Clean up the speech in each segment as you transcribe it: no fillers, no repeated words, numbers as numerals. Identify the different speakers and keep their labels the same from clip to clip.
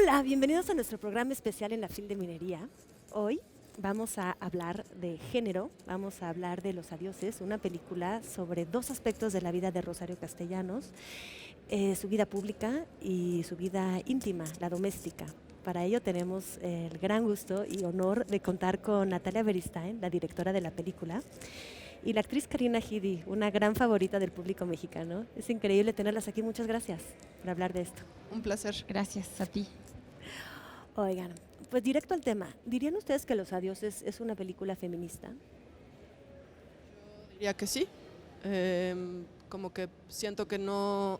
Speaker 1: Hola, bienvenidos a nuestro programa especial en la FIL de Minería. Hoy vamos a hablar de género, vamos a hablar de Los Adioses, una película sobre dos aspectos de la vida de Rosario Castellanos, su vida pública y su vida íntima, la doméstica. Para ello tenemos el gran gusto y honor de contar con Natalia Beristain, la directora de la película, y la actriz Karina Gidi, una gran favorita del público mexicano. Es increíble tenerlas aquí, muchas gracias por hablar de esto.
Speaker 2: Un placer.
Speaker 3: Gracias a ti.
Speaker 1: Oigan, pues directo al tema. ¿Dirían ustedes que Los Adioses es una película feminista?
Speaker 2: Yo diría que sí. Como que siento que no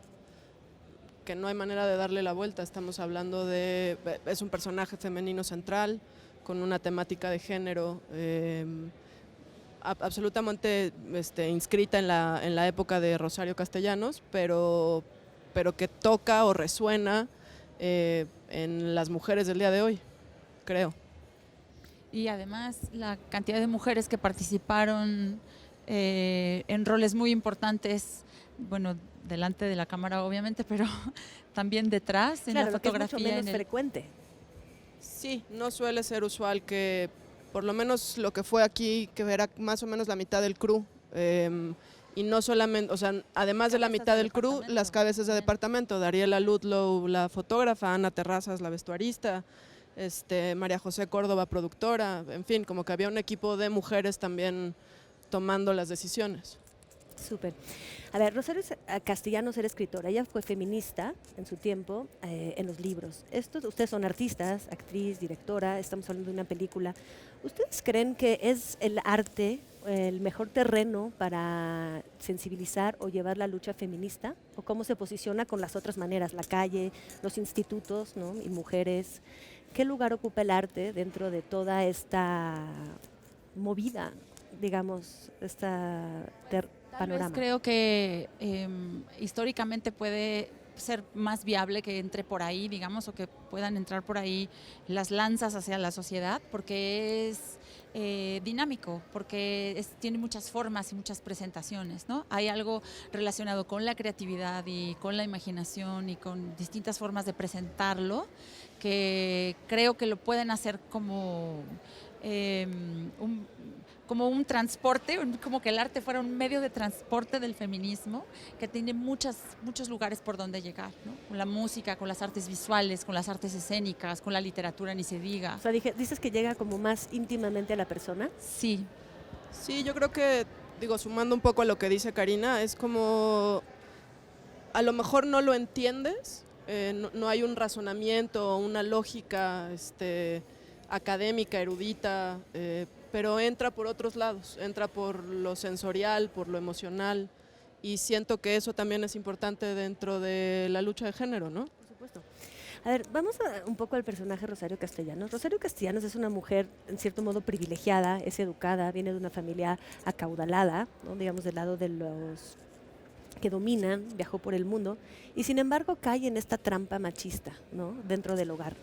Speaker 2: hay manera de darle la vuelta. Estamos hablando de... Es un personaje femenino central, con una temática de género absolutamente inscrita en la época de Rosario Castellanos, pero que toca o resuena en las mujeres del día de hoy, creo.
Speaker 3: Y además la cantidad de mujeres que participaron en roles muy importantes, bueno, delante de la cámara obviamente, pero también detrás, en la fotografía.
Speaker 1: Que es mucho menos frecuente.
Speaker 2: Sí, no suele ser usual que, por lo menos lo que fue aquí, que era más o menos la mitad del crew, y no solamente, o sea, además de la mitad del crew, las cabezas de departamento, Dariela Ludlow, la fotógrafa, Ana Terrazas, la vestuarista, María José Córdoba, productora, en fin, como que había un equipo de mujeres también tomando las decisiones.
Speaker 1: Súper. A ver, Rosario Castellanos era escritora, ella fue feminista en su tiempo en los libros. Ustedes son artistas, actriz, directora, estamos hablando de una película. ¿Ustedes creen que es el arte el mejor terreno para sensibilizar o llevar la lucha feminista? ¿O cómo se posiciona con las otras maneras, la calle, los institutos, ¿no? Y mujeres? ¿Qué lugar ocupa el arte dentro de toda esta movida, digamos, panorama?
Speaker 3: Creo que históricamente puede ser más viable que entre por ahí, digamos, o que puedan entrar por ahí las lanzas hacia la sociedad, porque es dinámico, porque tiene muchas formas y muchas presentaciones, ¿no? Hay algo relacionado con la creatividad y con la imaginación y con distintas formas de presentarlo que creo que lo pueden hacer como un transporte, como que el arte fuera un medio de transporte del feminismo, que tiene muchos lugares por donde llegar, ¿no? Con la música, con las artes visuales, con las artes escénicas, con la literatura, ni se diga.
Speaker 1: O sea, dices que llega como más íntimamente a la persona.
Speaker 3: Sí.
Speaker 2: Sí, yo creo que, sumando un poco a lo que dice Karina, es como, a lo mejor no lo entiendes, no hay un razonamiento, una lógica académica, erudita, pero entra por otros lados, entra por lo sensorial, por lo emocional, y siento que eso también es importante dentro de la lucha de género, ¿no?
Speaker 1: Por supuesto. A ver, vamos un poco al personaje Rosario Castellanos. Rosario Castellanos es una mujer, en cierto modo, privilegiada, es educada, viene de una familia acaudalada, ¿no? Digamos, del lado de los que dominan, viajó por el mundo, y sin embargo cae en esta trampa machista, ¿no? Dentro del hogar,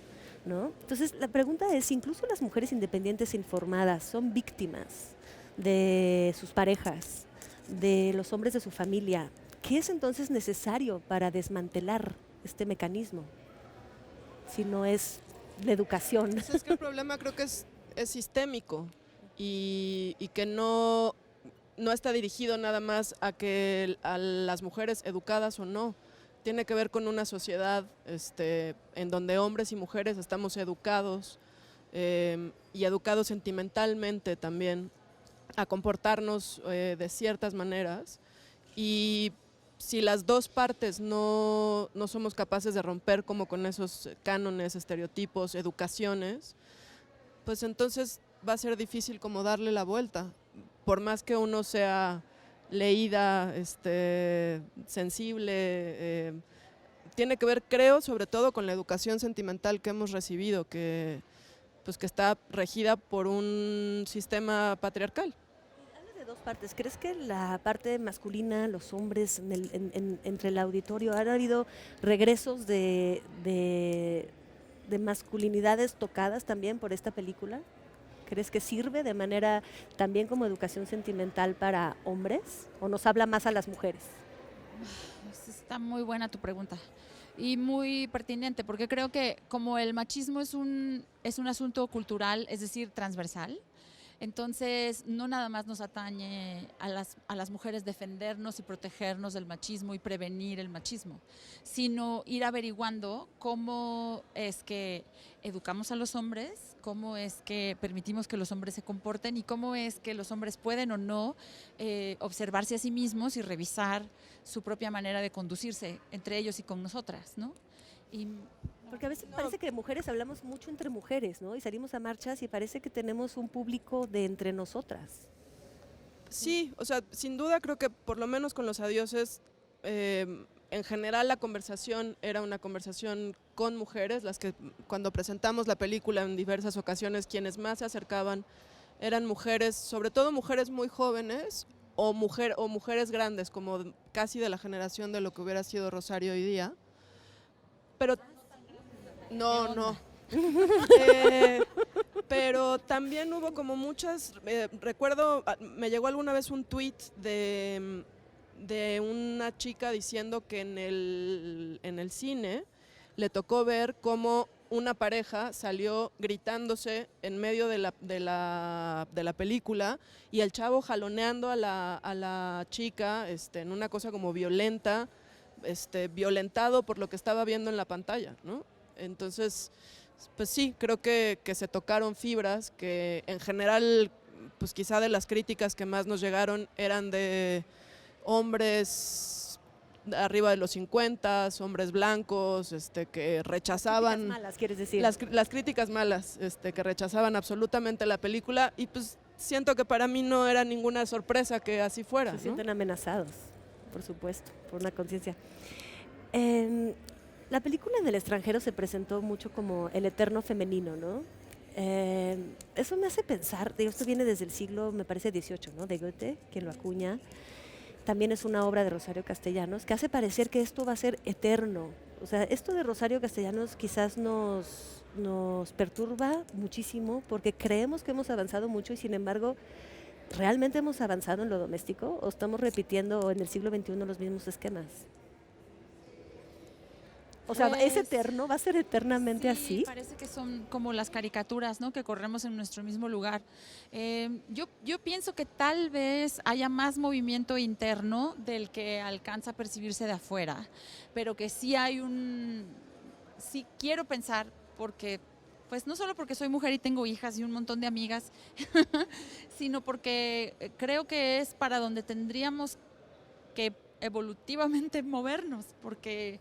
Speaker 1: ¿no? Entonces, la pregunta es, ¿incluso las mujeres independientes e informadas son víctimas de sus parejas, de los hombres de su familia? ¿Qué es entonces necesario para desmantelar este mecanismo? Si no es la educación.
Speaker 2: Pues es que el problema creo que es sistémico y que no está dirigido nada más a las mujeres educadas o no. Tiene que ver con una sociedad en donde hombres y mujeres estamos educados y educados sentimentalmente también a comportarnos de ciertas maneras, y si las dos partes no somos capaces de romper como con esos cánones, estereotipos, educaciones, pues entonces va a ser difícil como darle la vuelta, por más que uno sea leída, sensible, tiene que ver, creo, sobre todo con la educación sentimental que hemos recibido, que está regida por un sistema patriarcal.
Speaker 1: De dos partes. ¿Crees que la parte masculina, los hombres entre el auditorio, han habido regresos de masculinidades tocadas también por esta película? ¿Crees que sirve de manera también como educación sentimental para hombres o nos habla más a las mujeres?
Speaker 3: Está muy buena tu pregunta. y muy pertinente, porque creo que como el machismo es un asunto cultural, es decir, transversal, entonces no nada más nos atañe a las mujeres defendernos y protegernos del machismo y prevenir el machismo, sino ir averiguando cómo es que educamos a los hombres, cómo es que permitimos que los hombres se comporten y cómo es que los hombres pueden o no observarse a sí mismos y revisar su propia manera de conducirse entre ellos y con nosotras, ¿no? Y
Speaker 1: Porque a veces parece que mujeres hablamos mucho entre mujeres, ¿no? Y salimos a marchas y parece que tenemos un público de entre nosotras.
Speaker 2: Sí, o sea, sin duda creo que por lo menos con los adioses, en general la conversación era una conversación con mujeres, las que cuando presentamos la película en diversas ocasiones, quienes más se acercaban eran mujeres, sobre todo mujeres muy jóvenes o mujeres grandes, como casi de la generación de lo que hubiera sido Rosario hoy día. Pero no. Pero también hubo como muchas, recuerdo, me llegó alguna vez un tweet de una chica diciendo que en el cine le tocó ver cómo una pareja salió gritándose en medio de la película y el chavo jaloneando a la chica en una cosa como violenta, violentado por lo que estaba viendo en la pantalla, ¿no? Entonces, pues sí, creo que se tocaron fibras que en general, pues quizá de las críticas que más nos llegaron eran de hombres arriba de los 50, hombres blancos, que rechazaban...
Speaker 1: Críticas malas, quieres decir.
Speaker 2: Las críticas malas, que rechazaban absolutamente la película y pues siento que para mí no era ninguna sorpresa que así fuera,
Speaker 1: Se
Speaker 2: ¿no?
Speaker 1: sienten amenazados, por supuesto, por una conciencia. La película en el extranjero se presentó mucho como el eterno femenino, ¿no? Eso me hace pensar, digo, esto viene desde el siglo, me parece, XVIII, ¿no? De Goethe, quien lo acuña. También es una obra de Rosario Castellanos, que hace parecer que esto va a ser eterno. O sea, esto de Rosario Castellanos quizás nos perturba muchísimo porque creemos que hemos avanzado mucho y sin embargo, ¿realmente hemos avanzado en lo doméstico o estamos repitiendo en el siglo XXI los mismos esquemas? O sea, ¿es eterno? ¿Va a ser eternamente así?
Speaker 3: Parece que son como las caricaturas, ¿no? Que corremos en nuestro mismo lugar. Yo pienso que tal vez haya más movimiento interno del que alcanza a percibirse de afuera, pero que sí sí quiero pensar, porque pues no solo porque soy mujer y tengo hijas y un montón de amigas, sino porque creo que es para donde tendríamos que evolutivamente movernos, porque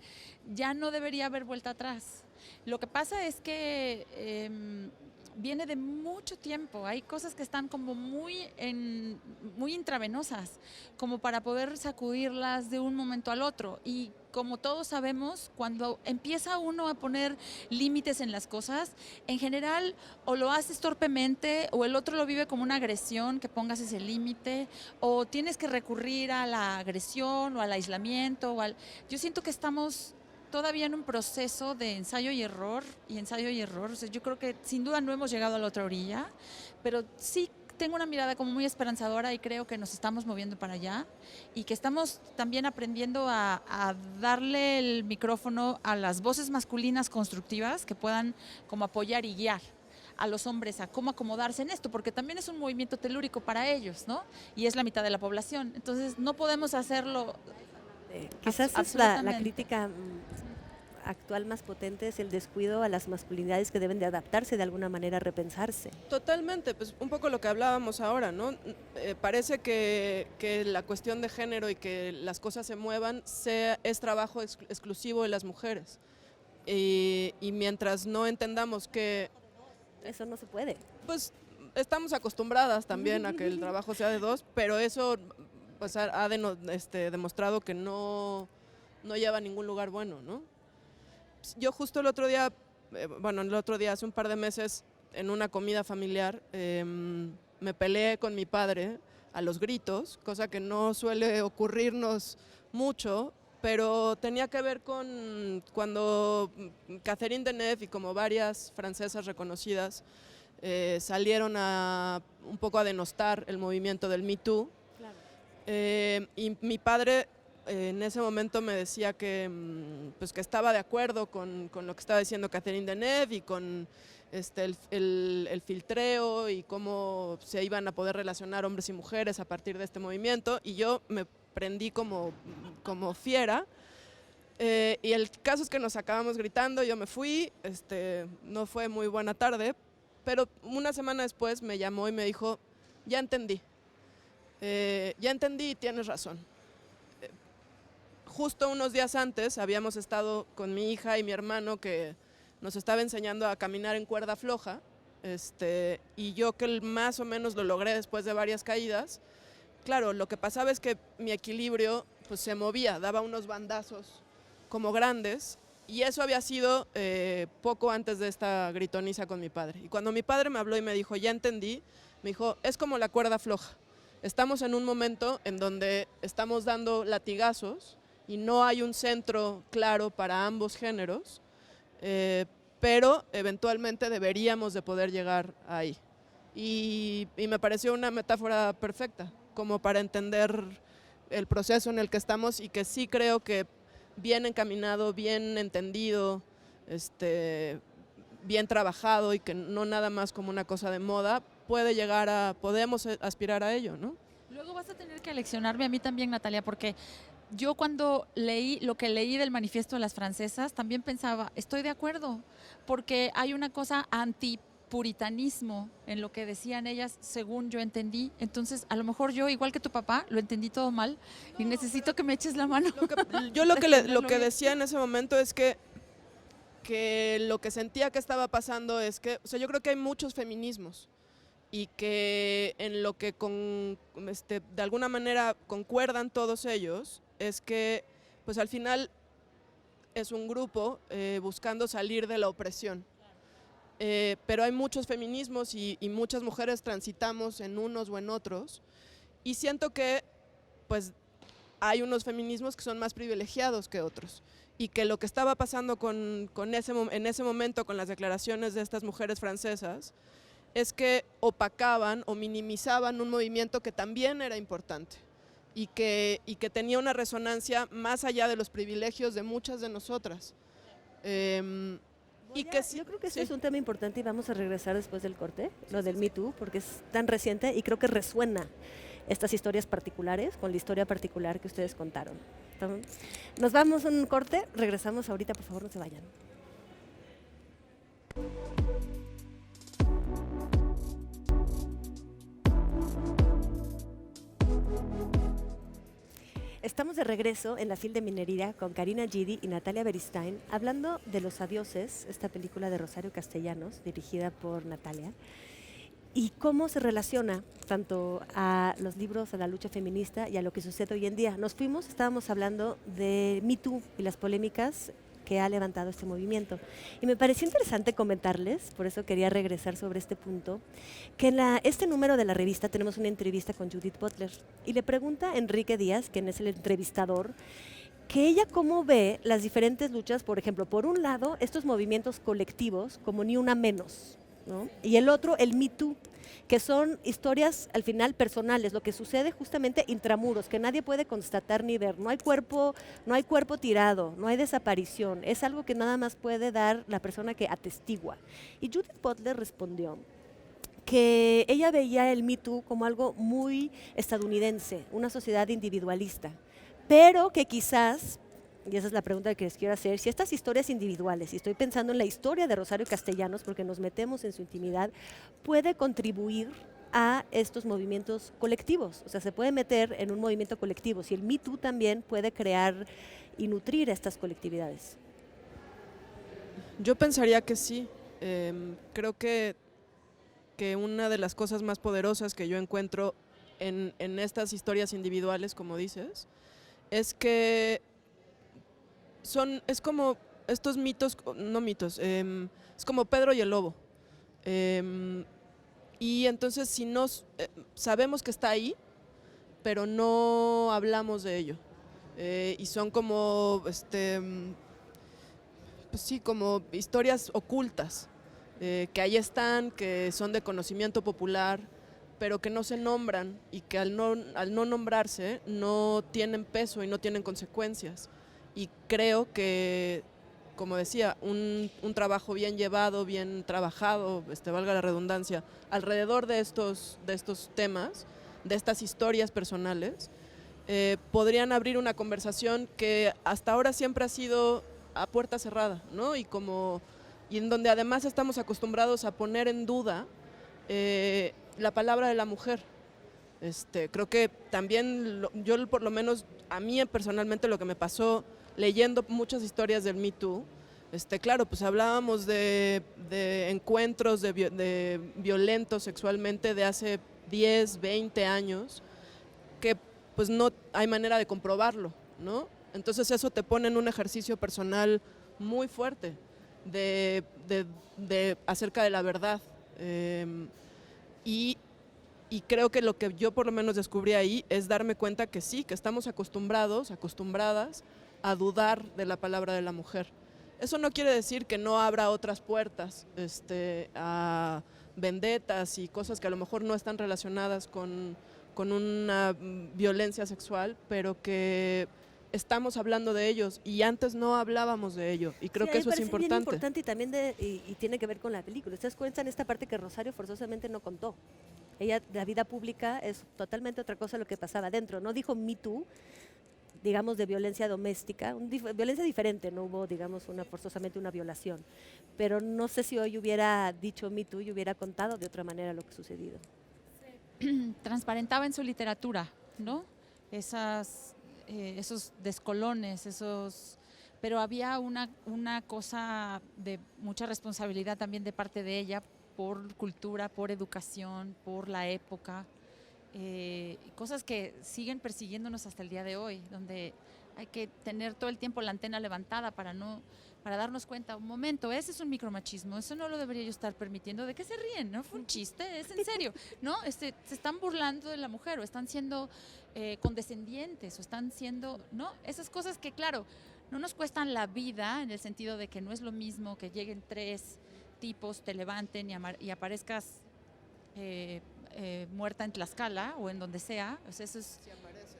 Speaker 3: ya no debería haber vuelta atrás. Lo que pasa es que viene de mucho tiempo, hay cosas que están como muy intravenosas, como para poder sacudirlas de un momento al otro. Y como todos sabemos, cuando empieza uno a poner límites en las cosas, en general o lo haces torpemente o el otro lo vive como una agresión, que pongas ese límite, o tienes que recurrir a la agresión o al aislamiento. Yo siento que estamos todavía en un proceso de ensayo y error. O sea, yo creo que sin duda no hemos llegado a la otra orilla, pero sí tengo una mirada como muy esperanzadora y creo que nos estamos moviendo para allá y que estamos también aprendiendo a darle el micrófono a las voces masculinas constructivas que puedan como apoyar y guiar a los hombres a cómo acomodarse en esto, porque también es un movimiento telúrico para ellos, ¿no? Y es la mitad de la población. Entonces no podemos hacerlo.
Speaker 1: Quizás es la crítica actual más potente, es el descuido a las masculinidades que deben de adaptarse de alguna manera, repensarse.
Speaker 2: Totalmente, pues un poco lo que hablábamos ahora, ¿no? Parece que la cuestión de género y que las cosas se muevan es trabajo exclusivo de las mujeres. Y mientras no entendamos que...
Speaker 1: Eso no se puede.
Speaker 2: Pues estamos acostumbradas también a que el trabajo sea de dos, pero eso pues ha demostrado que no lleva a ningún lugar bueno, ¿no? Yo justo el otro día, hace un par de meses, en una comida familiar, me peleé con mi padre a los gritos, cosa que no suele ocurrirnos mucho, pero tenía que ver con cuando Catherine Deneuve y como varias francesas reconocidas salieron un poco a denostar el movimiento del Me Too. Claro. Y mi padre en ese momento me decía que, pues que estaba de acuerdo con lo que estaba diciendo Catherine Deneuve y con el filtreo y cómo se iban a poder relacionar hombres y mujeres a partir de este movimiento, y yo me prendí como fiera. Y el caso es que nos acabamos gritando, yo me fui, no fue muy buena tarde, pero una semana después me llamó y me dijo, ya entendí y tienes razón. Justo unos días antes habíamos estado con mi hija y mi hermano, que nos estaba enseñando a caminar en cuerda floja, y yo, que más o menos lo logré después de varias caídas. Claro, lo que pasaba es que mi equilibrio pues se movía, daba unos bandazos como grandes, y eso había sido poco antes de esta gritoniza con mi padre. Y cuando mi padre me habló y me dijo, ya entendí, me dijo, es como la cuerda floja. Estamos en un momento en donde estamos dando latigazos y no hay un centro claro para ambos géneros, pero eventualmente deberíamos de poder llegar ahí. Y me pareció una metáfora perfecta, como para entender el proceso en el que estamos, y que sí creo que bien encaminado, bien entendido, bien trabajado, y que no nada más como una cosa de moda, podemos aspirar a ello, ¿no?
Speaker 3: Luego vas a tener que aleccionarme a mí también, Natalia, porque yo cuando leí lo que leí del manifiesto de las francesas, también pensaba, estoy de acuerdo, porque hay una cosa antipuritanismo en lo que decían ellas, según yo entendí. Entonces, a lo mejor yo, igual que tu papá, lo entendí todo mal y necesito que me eches la mano.
Speaker 2: Yo lo que decía en ese momento es que lo que sentía que estaba pasando es que, o sea, yo creo que hay muchos feminismos, y que en lo que de alguna manera concuerdan todos ellos es que pues al final es un grupo buscando salir de la opresión. Pero hay muchos feminismos y muchas mujeres transitamos en unos o en otros, y siento que pues hay unos feminismos que son más privilegiados que otros, y que lo que estaba pasando en ese momento con las declaraciones de estas mujeres francesas es que opacaban o minimizaban un movimiento que también era importante, y que tenía una resonancia más allá de los privilegios de muchas de nosotras.
Speaker 1: Yo creo que este es un tema importante, y vamos a regresar después del corte, lo del Me Too, porque es tan reciente y creo que resuena estas historias particulares con la historia particular que ustedes contaron. Entonces, nos vamos a un corte, regresamos ahorita, por favor no se vayan. Estamos de regreso en La Fil de Minería con Karina Gidi y Natalia Beristain, hablando de Los Adioses, esta película de Rosario Castellanos, dirigida por Natalia, y cómo se relaciona tanto a los libros, a la lucha feminista y a lo que sucede hoy en día. Estábamos hablando de Me Too y las polémicas que ha levantado este movimiento. Y me pareció interesante comentarles, por eso quería regresar sobre este punto, que en este número de la revista tenemos una entrevista con Judith Butler, y le pregunta a Enrique Díaz, quien es el entrevistador, que ella cómo ve las diferentes luchas, por ejemplo, por un lado, estos movimientos colectivos como Ni Una Menos, ¿no? Y el otro, el Me Too, que son historias al final personales, lo que sucede justamente intramuros, que nadie puede constatar ni ver. No hay cuerpo tirado, no hay desaparición, es algo que nada más puede dar la persona que atestigua. Y Judith Butler respondió que ella veía el Me Too como algo muy estadounidense, una sociedad individualista, pero que quizás, y esa es la pregunta que les quiero hacer, si estas historias individuales, y estoy pensando en la historia de Rosario Castellanos porque nos metemos en su intimidad, puede contribuir a estos movimientos colectivos, o sea, se puede meter en un movimiento colectivo, si el Me Too también puede crear y nutrir a estas colectividades.
Speaker 2: Yo pensaría que sí. Creo que una de las cosas más poderosas que yo encuentro en estas historias individuales, como dices, es que es como estos mitos, no mitos, es como Pedro y el lobo. Y entonces si sabemos que está ahí, pero no hablamos de ello. Y son como, pues sí, como historias ocultas, que ahí están, que son de conocimiento popular, pero que no se nombran y que al no nombrarse no tienen peso y no tienen consecuencias. Y creo que, como decía, un trabajo bien llevado, bien trabajado, valga la redundancia, alrededor de estos temas, de estas historias personales, podrían abrir una conversación que hasta ahora siempre ha sido a puerta cerrada, ¿no? Y en donde además estamos acostumbrados a poner en duda la palabra de la mujer. Creo que también yo por lo menos a mí personalmente lo que me pasó leyendo muchas historias del Me Too, claro, pues hablábamos de encuentros de violentos sexualmente de hace 10, 20 años, que pues no hay manera de comprobarlo, ¿no? Entonces eso te pone en un ejercicio personal muy fuerte acerca de la verdad. Y creo que lo que yo por lo menos descubrí ahí es darme cuenta que sí, que estamos acostumbradas a dudar de la palabra de la mujer. Eso no quiere decir que no abra otras puertas a vendetas y cosas que a lo mejor no están relacionadas con una violencia sexual, pero que estamos hablando de ellos y antes no hablábamos de ello, y creo que eso es importante.
Speaker 1: Bien importante y también y tiene que ver con la película. Ustedes cuentan esta parte que Rosario forzosamente no contó. Ella, la vida pública es totalmente otra cosa lo que pasaba adentro. No dijo Me Too, digamos, de violencia doméstica, violencia diferente, no hubo, digamos, forzosamente una violación. Pero no sé si hoy hubiera dicho Me Too y hubiera contado de otra manera lo que ha sucedido.
Speaker 3: Transparentaba en su literatura, ¿no? Esos descolones, pero había una cosa de mucha responsabilidad también de parte de ella por cultura, por educación, por la época, cosas que siguen persiguiéndonos hasta el día de hoy, donde hay que tener todo el tiempo la antena levantada para darnos cuenta, un momento, ese es un micromachismo, eso no lo debería yo estar permitiendo. ¿De qué se ríen? ¿No fue un chiste? ¿Es en serio? ¿No? Se están burlando de la mujer, o están siendo condescendientes, o están siendo, ¿no? Esas cosas que, claro, no nos cuestan la vida, en el sentido de que no es lo mismo que lleguen 3 tipos, te levanten y aparezcas muerta en Tlaxcala o en donde sea. O sea, eso es,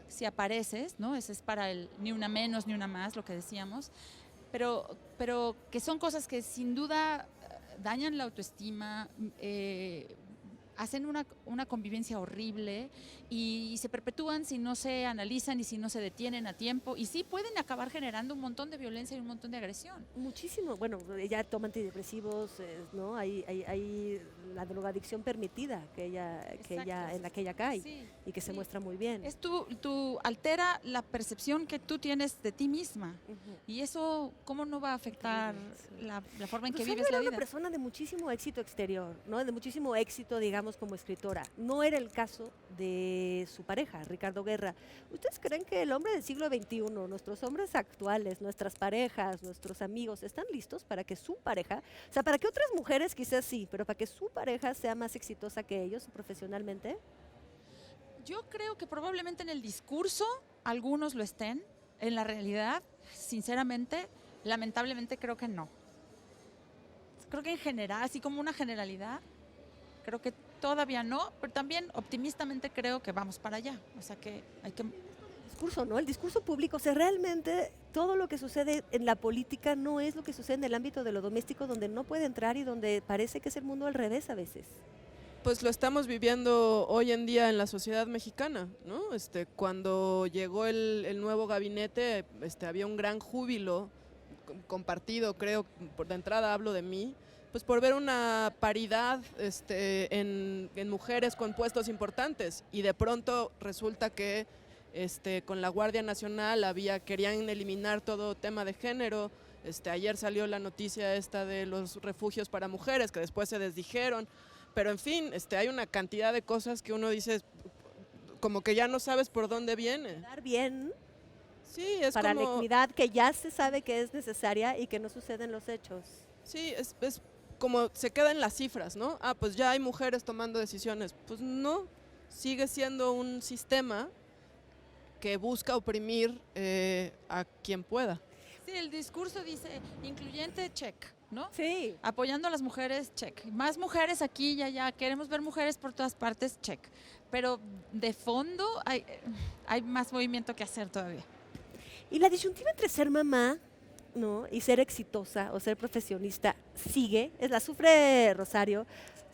Speaker 3: si apareces, ¿no? Ese es para el ni una menos ni una más, lo que decíamos. Pero que son cosas que sin duda dañan la autoestima, hacen una convivencia horrible y se perpetúan si no se analizan y si no se detienen a tiempo, y sí pueden acabar generando un montón de violencia y un montón de agresión.
Speaker 1: Muchísimo. Bueno, ella toma antidepresivos, ¿no? Hay la drogadicción permitida en la que ella cae, sí, y que se muestra muy bien.
Speaker 3: Es tú altera la percepción que tú tienes de ti misma, y eso, ¿cómo no va a afectar la forma en que vives la vida?
Speaker 1: Era una persona de muchísimo éxito exterior, ¿no? De muchísimo éxito, digamos, como escritora. No era el caso de su pareja, Ricardo Guerra. ¿Ustedes creen que el hombre del siglo XXI, nuestros hombres actuales, nuestras parejas, nuestros amigos, están listos para que su pareja, o sea, para que otras mujeres quizás sí, pero para que su pareja sea más exitosa que ellos profesionalmente?
Speaker 3: Yo creo que probablemente en el discurso algunos lo estén, en la realidad, sinceramente, lamentablemente creo que no. Creo que en general, así como una generalidad, creo que todavía no, pero también optimistamente creo que vamos para allá. O sea que hay que...
Speaker 1: Discurso, ¿no? El discurso público, o sea, realmente todo lo que sucede en la política no es lo que sucede en el ámbito de lo doméstico, donde no puede entrar y donde parece que es el mundo al revés a veces.
Speaker 2: Pues lo estamos viviendo hoy en día en la sociedad mexicana, ¿no? Cuando llegó el nuevo gabinete, había un gran júbilo compartido, creo, por de entrada hablo de mí, pues por ver una paridad en mujeres con puestos importantes, y de pronto resulta que con la Guardia Nacional querían eliminar todo tema de género. Ayer salió la noticia esta de los refugios para mujeres, que después se desdijeron, pero en fin, hay una cantidad de cosas que uno dice, como que ya no sabes por dónde viene.
Speaker 1: Dar bien,
Speaker 2: sí, es
Speaker 1: para
Speaker 2: como...
Speaker 1: la equidad que ya se sabe que es necesaria y que no suceden los hechos.
Speaker 2: Sí, es como se queda en las cifras, ¿no? Pues ya hay mujeres tomando decisiones. Pues no, sigue siendo un sistema que busca oprimir a quien pueda.
Speaker 3: Sí, el discurso dice incluyente, check, ¿no?
Speaker 1: Sí.
Speaker 3: Apoyando a las mujeres, check. Más mujeres aquí y allá, queremos ver mujeres por todas partes, check. Pero de fondo hay más movimiento que hacer todavía.
Speaker 1: Y la disyuntiva entre ser mamá, ¿no? Y ser exitosa o ser profesionista sigue, la sufre Rosario.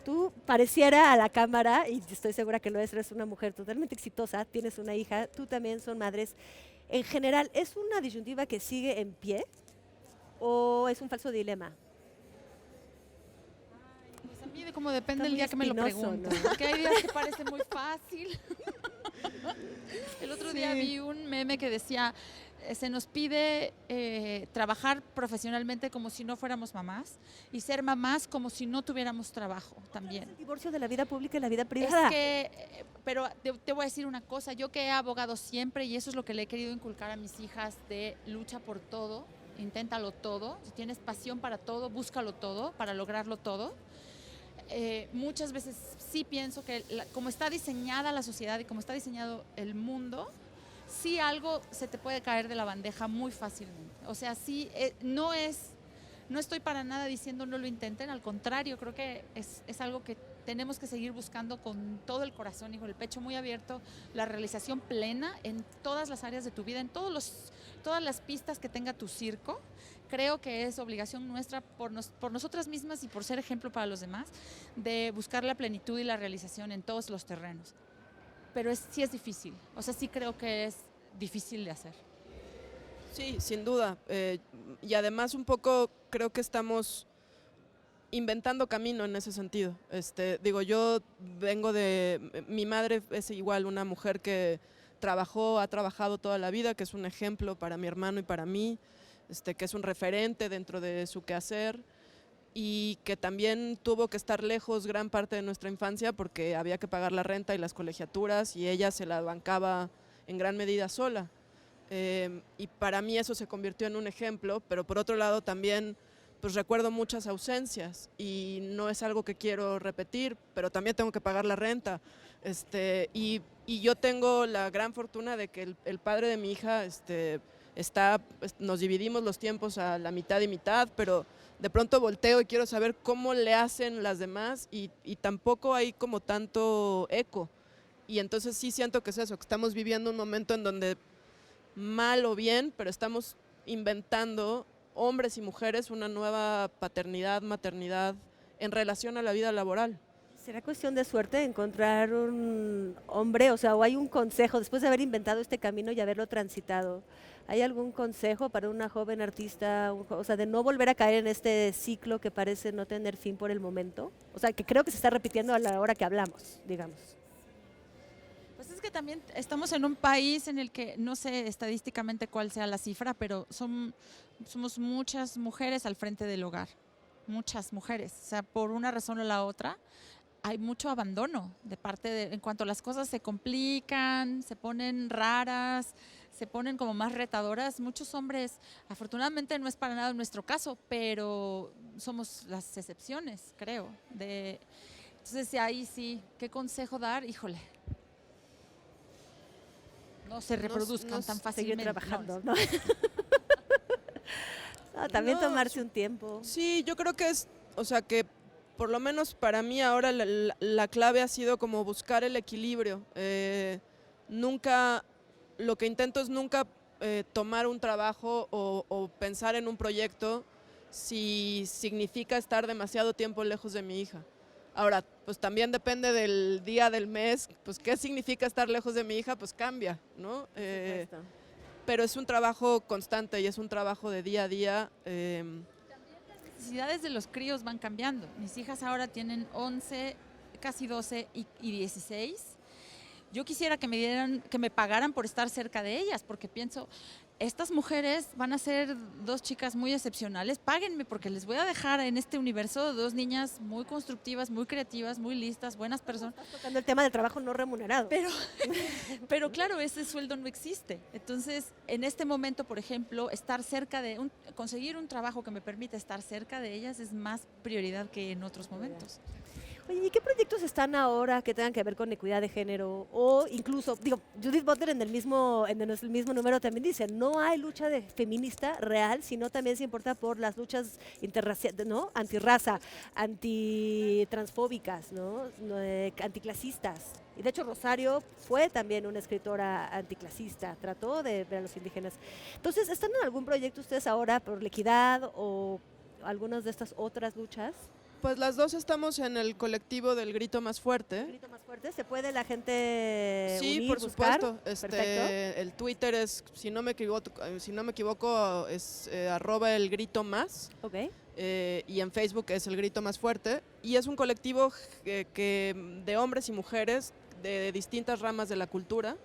Speaker 1: Tú pareciera a la cámara, y estoy segura que lo eres una mujer totalmente exitosa, tienes una hija, tú también son madres. En general, ¿es una disyuntiva que sigue en pie o es un falso dilema?
Speaker 3: Pues a mí como depende
Speaker 1: Está
Speaker 3: el
Speaker 1: muy
Speaker 3: día que me lo
Speaker 1: espinoso,
Speaker 3: pregunto.
Speaker 1: ¿no?
Speaker 3: Porque hay días que parece muy fácil. El otro día vi un meme que decía, se nos pide trabajar profesionalmente como si no fuéramos mamás y ser mamás como si no tuviéramos trabajo también.
Speaker 1: El divorcio de la vida pública y la vida privada.
Speaker 3: Es que, pero te voy a decir una cosa, yo que he abogado siempre y eso es lo que le he querido inculcar a mis hijas de lucha por todo, inténtalo todo, si tienes pasión para todo, búscalo todo para lograrlo todo. Muchas veces sí pienso que como está diseñada la sociedad y como está diseñado el mundo, sí algo se te puede caer de la bandeja muy fácilmente. O sea, sí, no estoy para nada diciendo no lo intenten, al contrario, creo que es algo que tenemos que seguir buscando con todo el corazón y con el pecho muy abierto, la realización plena en todas las áreas de tu vida, en todas las pistas que tenga tu circo. Creo que es obligación nuestra por nosotras mismas y por ser ejemplo para los demás, de buscar la plenitud y la realización en todos los terrenos. Pero sí es difícil, o sea, sí creo que es difícil de hacer.
Speaker 2: Sí, sin duda. Y además un poco creo que estamos inventando camino en ese sentido. Digo, yo vengo mi madre es igual una mujer que ha trabajado toda la vida, que es un ejemplo para mi hermano y para mí, que es un referente dentro de su quehacer y que también tuvo que estar lejos gran parte de nuestra infancia porque había que pagar la renta y las colegiaturas y ella se la bancaba en gran medida sola. Y para mí eso se convirtió en un ejemplo, pero por otro lado también pues recuerdo muchas ausencias y no es algo que quiero repetir, pero también tengo que pagar la renta. Y yo tengo la gran fortuna de que el padre de mi hija nos dividimos los tiempos a la mitad y mitad, pero de pronto volteo y quiero saber cómo le hacen las demás y tampoco hay como tanto eco. Y entonces sí siento que es eso, que estamos viviendo un momento en donde mal o bien, pero estamos inventando hombres y mujeres una nueva paternidad, maternidad en relación a la vida laboral.
Speaker 1: ¿Será cuestión de suerte encontrar un hombre, o sea, o hay un consejo, después de haber inventado este camino y haberlo transitado, ¿hay algún consejo para una joven artista, o sea, de no volver a caer en este ciclo que parece no tener fin por el momento? O sea, que creo que se está repitiendo a la hora que hablamos, digamos.
Speaker 3: Pues es que también estamos en un país en el que no sé estadísticamente cuál sea la cifra, pero somos muchas mujeres al frente del hogar, muchas mujeres, o sea, por una razón o la otra. Hay mucho abandono en cuanto las cosas se complican, se ponen raras, se ponen como más retadoras. Muchos hombres, afortunadamente no es para nada nuestro caso, pero somos las excepciones, creo. Entonces ahí sí, ¿qué consejo dar? Híjole. No se reproduzcan tan fácilmente.
Speaker 1: Seguir trabajando, ¿no? No, también tomarse un tiempo.
Speaker 2: Sí, yo creo que o sea, que por lo menos para mí ahora la clave ha sido como buscar el equilibrio. Lo que intento es nunca tomar un trabajo o pensar en un proyecto si significa estar demasiado tiempo lejos de mi hija. Ahora, pues también depende del día del mes, pues qué significa estar lejos de mi hija, pues cambia, ¿no? Pero es un trabajo constante y es un trabajo de día a día.
Speaker 3: Las necesidades de los críos van cambiando. Mis hijas ahora tienen 11, casi 12 y 16. Yo quisiera que me pagaran por estar cerca de ellas, porque pienso, estas mujeres van a ser dos chicas muy excepcionales, páguenme porque les voy a dejar en este universo dos niñas muy constructivas, muy creativas, muy listas, buenas personas.
Speaker 1: Estás tocando el tema del trabajo no remunerado.
Speaker 3: Pero claro, ese sueldo no existe. Entonces, en este momento, por ejemplo, estar cerca conseguir un trabajo que me permita estar cerca de ellas es más prioridad que en otros momentos.
Speaker 1: Oye, ¿y qué proyectos están ahora que tengan que ver con equidad de género? O incluso, digo, Judith Butler en el mismo número también dice, no hay lucha feminista real, sino también se importa por las luchas interraciales, ¿no? Antirraza, antitransfóbicas, ¿no? Anticlasistas. Y de hecho Rosario fue también una escritora anticlasista, trató de ver a los indígenas. Entonces, ¿están en algún proyecto ustedes ahora por la equidad o algunas de estas otras luchas?
Speaker 2: Pues las dos estamos en el colectivo del Grito Más Fuerte.
Speaker 1: Grito más fuerte, ¿se puede la gente
Speaker 2: Sí,
Speaker 1: unir,
Speaker 2: por
Speaker 1: buscar?
Speaker 2: supuesto.
Speaker 1: Perfecto.
Speaker 2: El Twitter es, si no me equivoco, es @el grito más.
Speaker 1: Ok.
Speaker 2: Y en Facebook es el Grito Más Fuerte. Y es un colectivo de hombres y mujeres de distintas ramas de la cultura.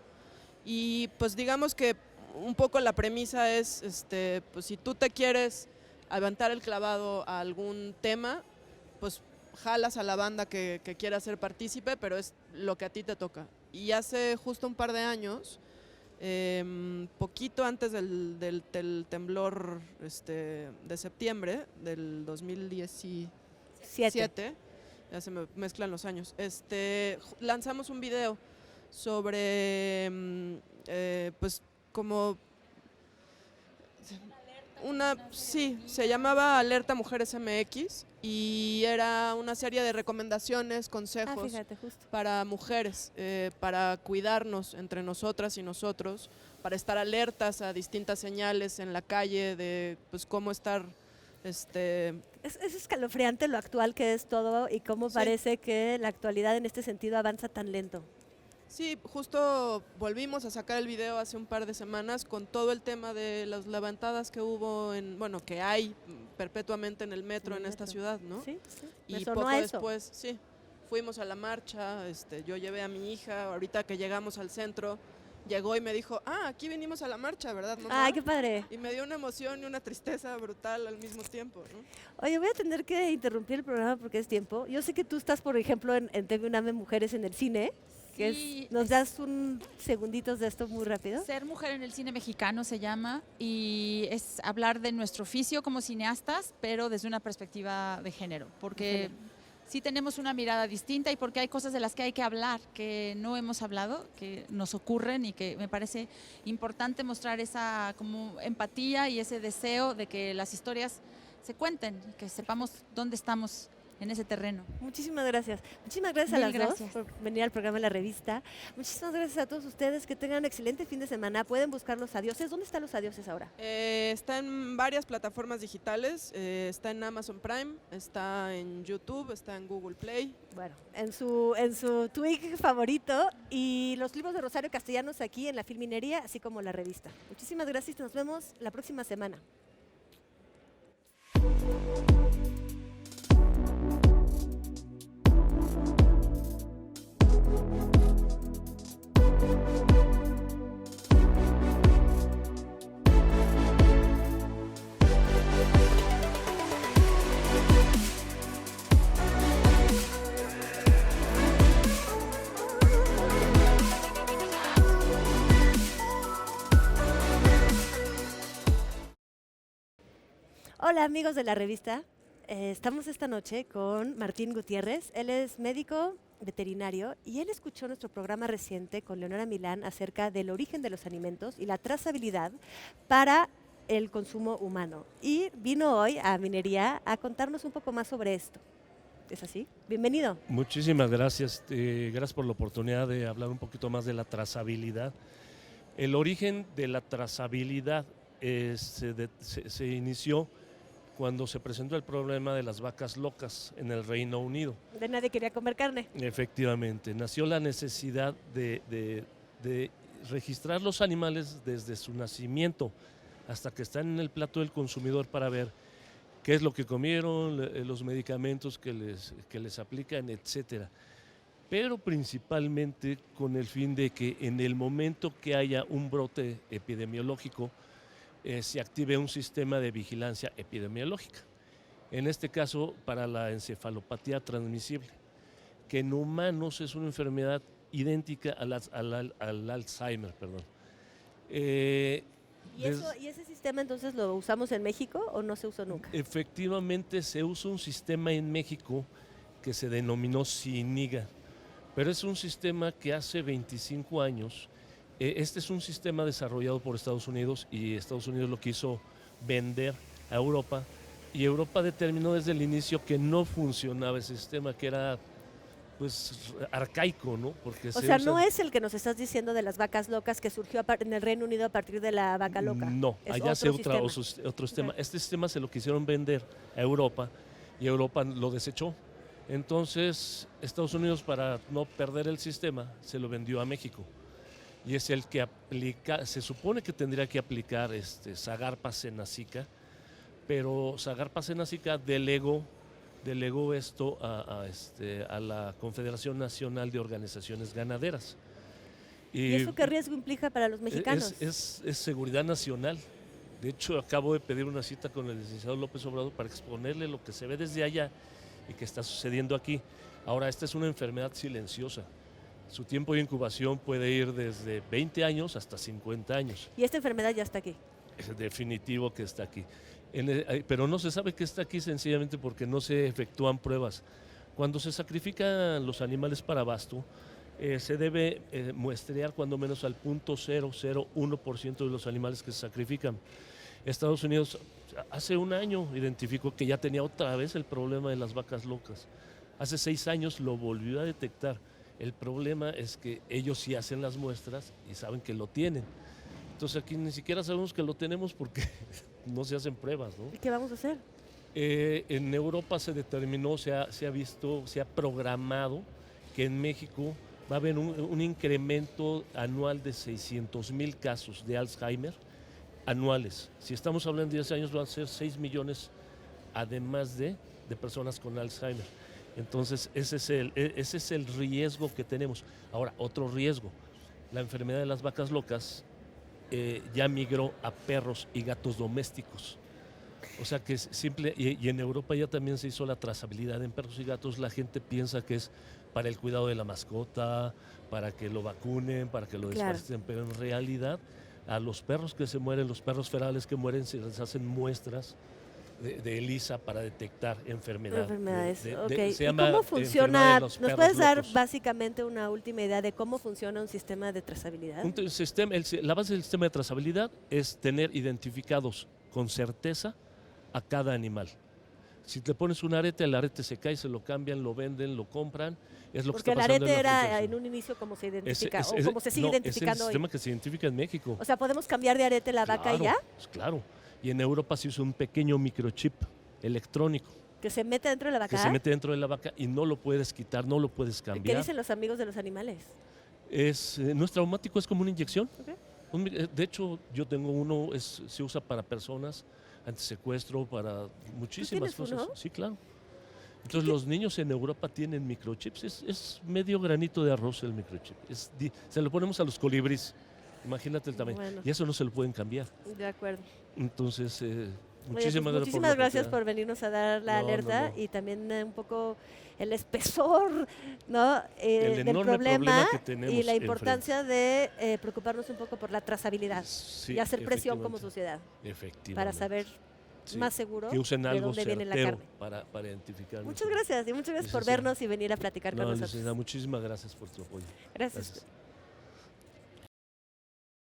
Speaker 2: Y pues digamos que un poco la premisa es, pues si tú te quieres aventar el clavado a algún tema, pues jalas a la banda que quiera ser partícipe, pero es lo que a ti te toca. Y hace justo un par de años, poquito antes del temblor de septiembre del 2017, ya se me mezclan los años, lanzamos un video sobre, pues como se llamaba Alerta Mujeres MX y era una serie de recomendaciones, consejos
Speaker 1: Fíjate, justo.
Speaker 2: para mujeres, para cuidarnos entre nosotras y nosotros, para estar alertas a distintas señales en la calle de pues cómo estar
Speaker 1: Es escalofriante lo actual que es todo y cómo
Speaker 2: Sí.
Speaker 1: parece que la actualidad en este sentido avanza tan lento.
Speaker 2: Sí, justo volvimos a sacar el video hace un par de semanas con todo el tema de las levantadas que hubo que hay perpetuamente en el metro en esta ciudad, ¿no?
Speaker 1: Sí, sí. Me
Speaker 2: Y
Speaker 1: sonó
Speaker 2: poco
Speaker 1: a eso.
Speaker 2: después, sí, fuimos a la marcha, yo llevé a mi hija, ahorita que llegamos al centro, llegó y me dijo, aquí vinimos a la marcha, ¿verdad, mamá?
Speaker 1: Ay, qué padre.
Speaker 2: Y me dio una emoción y una tristeza brutal al mismo tiempo, ¿no?
Speaker 1: Oye, voy a tener que interrumpir el programa porque es tiempo. Yo sé que tú estás, por ejemplo, en TV UNAM Mujeres en el Cine.
Speaker 3: Sí,
Speaker 1: ¿Nos das un segunditos de esto muy rápido?
Speaker 3: Ser mujer en el cine mexicano se llama y es hablar de nuestro oficio como cineastas, pero desde una perspectiva de género, porque sí tenemos una mirada distinta y porque hay cosas de las que hay que hablar, que no hemos hablado, que nos ocurren y que me parece importante mostrar esa como empatía y ese deseo de que las historias se cuenten, que sepamos dónde estamos en ese terreno.
Speaker 1: Muchísimas gracias. Muchísimas gracias a
Speaker 3: Mil
Speaker 1: las
Speaker 3: gracias.
Speaker 1: dos por venir al programa de La Revista. Muchísimas gracias a todos ustedes. Que tengan un excelente fin de semana. Pueden buscar Los Adioses. ¿Dónde están Los Adioses ahora?
Speaker 2: Está en varias plataformas digitales, está en Amazon Prime, está en YouTube, está en Google Play.
Speaker 1: Bueno, en su tweet favorito y los libros de Rosario Castellanos aquí en la Filminería, así como la revista. Muchísimas gracias y nos vemos la próxima semana. Hola amigos de la revista, estamos esta noche con Martín Gutiérrez. Él es médico veterinario y él escuchó nuestro programa reciente con Leonora Milán acerca del origen de los alimentos y la trazabilidad para el consumo humano. Y vino hoy a Minería a contarnos un poco más sobre esto. ¿Es así? Bienvenido.
Speaker 4: Muchísimas gracias. Gracias por la oportunidad de hablar un poquito más de la trazabilidad. El origen de la trazabilidad se inició cuando se presentó el problema de las vacas locas en el Reino Unido.
Speaker 1: De nadie quería comer carne.
Speaker 4: Efectivamente, nació la necesidad de registrar los animales desde su nacimiento hasta que están en el plato del consumidor para ver qué es lo que comieron, los medicamentos que les aplican, etcétera. Pero principalmente con el fin de que en el momento que haya un brote epidemiológico, se active un sistema de vigilancia epidemiológica. En este caso, para la encefalopatía transmisible, que en humanos es una enfermedad idéntica al Alzheimer, perdón.
Speaker 1: ¿Y ese sistema entonces lo usamos en México o no se usó nunca?
Speaker 4: Efectivamente se usa un sistema en México que se denominó SINIGA. Pero es un sistema que hace 25 años, este es un sistema desarrollado por Estados Unidos y Estados Unidos lo quiso vender a Europa y Europa determinó desde el inicio que no funcionaba ese sistema, que era pues arcaico, ¿no? Porque
Speaker 1: O sea, no es el que nos estás diciendo de las vacas locas que surgió en el Reino Unido a partir de la vaca loca.
Speaker 4: No,
Speaker 1: Es
Speaker 4: allá se
Speaker 1: otro
Speaker 4: otro sistema.
Speaker 1: Ok.
Speaker 4: Este sistema se lo quisieron vender a Europa y Europa lo desechó. Entonces, Estados Unidos, para no perder el sistema, se lo vendió a México. Y es el que aplica, se supone que tendría que aplicar Zagarpa Senacica, pero Zagarpa Senacica delegó esto a la Confederación Nacional de Organizaciones Ganaderas.
Speaker 1: ¿Y eso qué riesgo implica para los mexicanos?
Speaker 4: Es seguridad nacional. De hecho, acabo de pedir una cita con el licenciado López Obrador para exponerle lo que se ve desde allá y que está sucediendo aquí. Ahora, esta es una enfermedad silenciosa. Su tiempo de incubación puede ir desde 20 años hasta 50 años.
Speaker 1: Y esta enfermedad ya está aquí.
Speaker 4: Es definitivo que está aquí. Pero no se sabe que está aquí sencillamente porque no se efectúan pruebas. Cuando se sacrifican los animales para abasto, se debe muestrear cuando menos al 0.001% de los animales que se sacrifican. Estados Unidos hace un año identificó que ya tenía otra vez el problema de las vacas locas. Hace 6 años lo volvió a detectar. El problema es que ellos sí hacen las muestras y saben que lo tienen. Entonces aquí ni siquiera sabemos que lo tenemos porque no se hacen pruebas, ¿no?
Speaker 1: ¿Y qué vamos a hacer?
Speaker 4: En Europa se determinó, se ha visto, se ha programado que en México va a haber un incremento anual de 600,000 casos de Alzheimer anuales. Si estamos hablando de 10 años, van a ser 6 millones, además de personas con Alzheimer. Entonces, ese es el riesgo que tenemos. Ahora, otro riesgo, la enfermedad de las vacas locas ya migró a perros y gatos domésticos. O sea que es simple, y en Europa ya también se hizo la trazabilidad en perros y gatos. La gente piensa que es para el cuidado de la mascota, para que lo vacunen, para que lo desparasiten, pero en realidad a los perros que se mueren, los perros ferales que mueren, se les hacen muestras de ELISA para detectar enfermedades.
Speaker 1: Ok.
Speaker 4: Se
Speaker 1: ¿Y
Speaker 4: llama
Speaker 1: cómo funciona? ¿Nos puedes dar
Speaker 4: locos.
Speaker 1: básicamente una última idea de cómo funciona un sistema de trazabilidad?
Speaker 4: La base del sistema de trazabilidad es tener identificados con certeza a cada animal. Si te pones un arete, el arete se cae, se lo cambian, lo venden, lo compran. Es lo
Speaker 1: Porque
Speaker 4: que está
Speaker 1: el
Speaker 4: pasando
Speaker 1: arete
Speaker 4: en la
Speaker 1: era
Speaker 4: frontera.
Speaker 1: en un inicio como se identifica, o como se sigue
Speaker 4: No,
Speaker 1: identificando
Speaker 4: es el
Speaker 1: hoy.
Speaker 4: sistema que se identifica en México.
Speaker 1: O sea, ¿podemos cambiar de arete la vaca y ya?
Speaker 4: Pues claro. Y en Europa se usa un pequeño microchip electrónico
Speaker 1: ¿Que se mete dentro de la vaca?
Speaker 4: que se mete dentro de la vaca y no lo puedes quitar, no lo puedes
Speaker 1: ¿Qué
Speaker 4: cambiar.
Speaker 1: dicen los amigos de los animales?
Speaker 4: No es traumático, es como una inyección.
Speaker 1: Ok.
Speaker 4: De hecho, yo tengo uno, se usa para personas, antisecuestro, para muchísimas
Speaker 1: tienes
Speaker 4: cosas.
Speaker 1: uno?
Speaker 4: Sí, claro. Entonces los niños en Europa tienen microchips, es medio granito de arroz el microchip. Se lo ponemos a los colibríes, imagínate el tamaño.
Speaker 1: Bueno.
Speaker 4: Y eso no se lo pueden cambiar.
Speaker 1: De acuerdo.
Speaker 4: Entonces,
Speaker 1: Oye,
Speaker 4: muchísimas
Speaker 1: pues, muchísimas gracias por
Speaker 4: por
Speaker 1: venirnos a dar la
Speaker 4: No,
Speaker 1: alerta
Speaker 4: no.
Speaker 1: y también un poco el espesor, ¿no?
Speaker 4: El
Speaker 1: del
Speaker 4: enorme problema que tenemos
Speaker 1: y la
Speaker 4: enfrente.
Speaker 1: importancia de preocuparnos un poco por la trazabilidad
Speaker 4: Sí,
Speaker 1: y hacer presión como
Speaker 4: efectivamente.
Speaker 1: sociedad
Speaker 4: Efectivamente.
Speaker 1: para saber
Speaker 4: Sí,
Speaker 1: más seguro
Speaker 4: que usen
Speaker 1: de
Speaker 4: algo
Speaker 1: dónde viene la
Speaker 4: certero
Speaker 1: carne.
Speaker 4: para identificar.
Speaker 1: Muchas
Speaker 4: mejor.
Speaker 1: gracias y muchas gracias por
Speaker 4: Licenciada.
Speaker 1: vernos y venir a platicar con
Speaker 4: No,
Speaker 1: nosotros.
Speaker 4: licenciada, muchísimas gracias por tu apoyo.
Speaker 1: Gracias.
Speaker 4: Gracias.